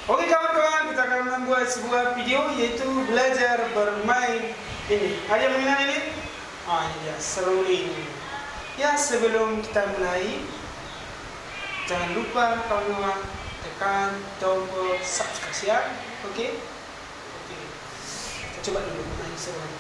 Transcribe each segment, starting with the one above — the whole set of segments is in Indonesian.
Oke kawan-kawan, kita akan membuat sebuah video yaitu belajar bermain ini. Ada yang mengenal ini? Ini dia, seruling. Ya, sebelum kita mulai, jangan lupa kawan-kawan tekan tombol subscribe ya. Oke? Kita coba dulu main seruling.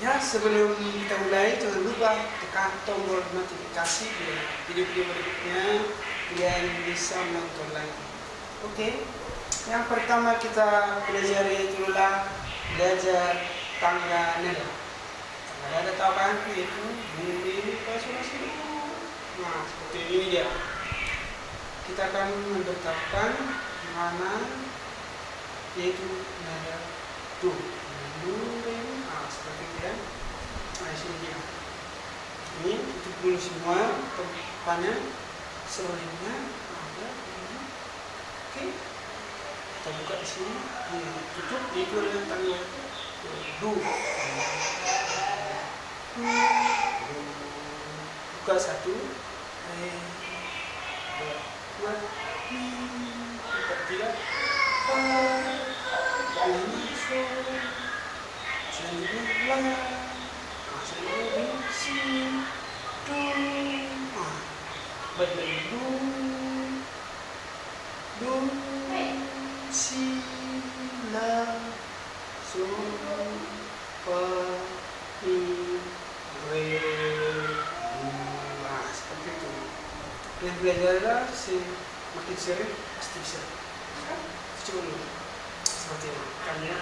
Ya, sebelum kita mulai, jangan lupa tekan tombol notifikasi biar video-video berikutnya kalian bisa menonton lagi. Oke, yang pertama kita belajar yaitu belajar tangga nada. Tangga nada tahu kan? Yaitu ini sini. Nah, seperti ini dia. Kita akan menetapkan mana yaitu nada do. Seperti itu ya. Nah, sini dia. Ini tutup dulu semua tempatnya, serulingnya ada ini. Oke. Kita buka di sini. Tutup itu adalah tangga do. Buka satu. Dua. Buka tiga. Selanjutnya selanjutnya si do, baik dari do si la so fa mi re do. Seperti itu. Dan belajarlah makin sering pasti bisa. Coba dulu seperti ini kan ya.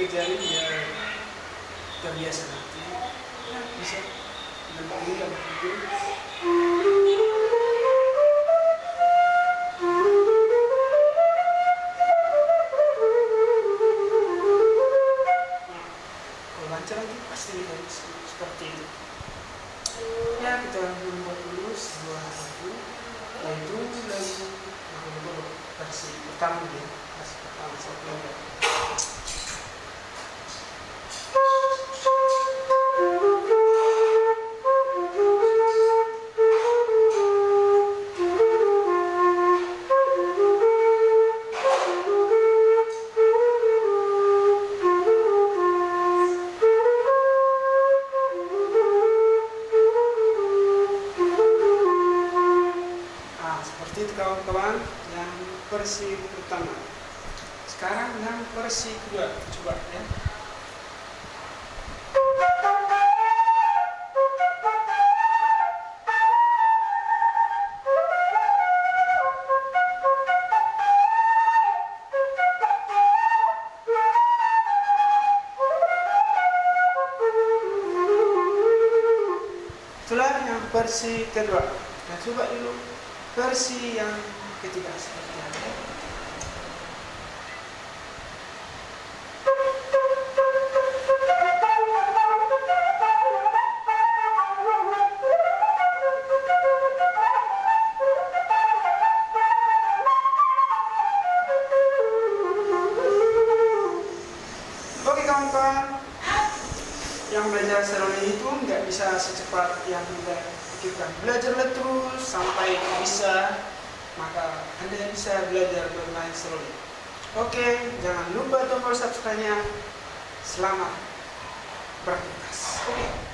Jadi biar terbiasa nanti ya, bisa menempatkan dalam video. Kalau lancar nanti pasti seperti itu. Ya, kita membuat dulu sebuah lagu, yaitu lagu versi pertama dia, versi pertama satu lagu. Seperti itu kawan-kawan, yang versi pertama. Sekarang yang versi kedua, coba ya. Itulah yang versi kedua. Nah, coba dulu versi yang ketiga seperti apa. Oke kawan-kawan, yang belajar seruling itu nggak bisa secepat yang kita pikirkan. Belajarlah terus sampai bisa, maka Anda bisa belajar bermain seruling. Oke, jangan lupa tombol subscribe-nya. Selamat beraktivitas. Oke.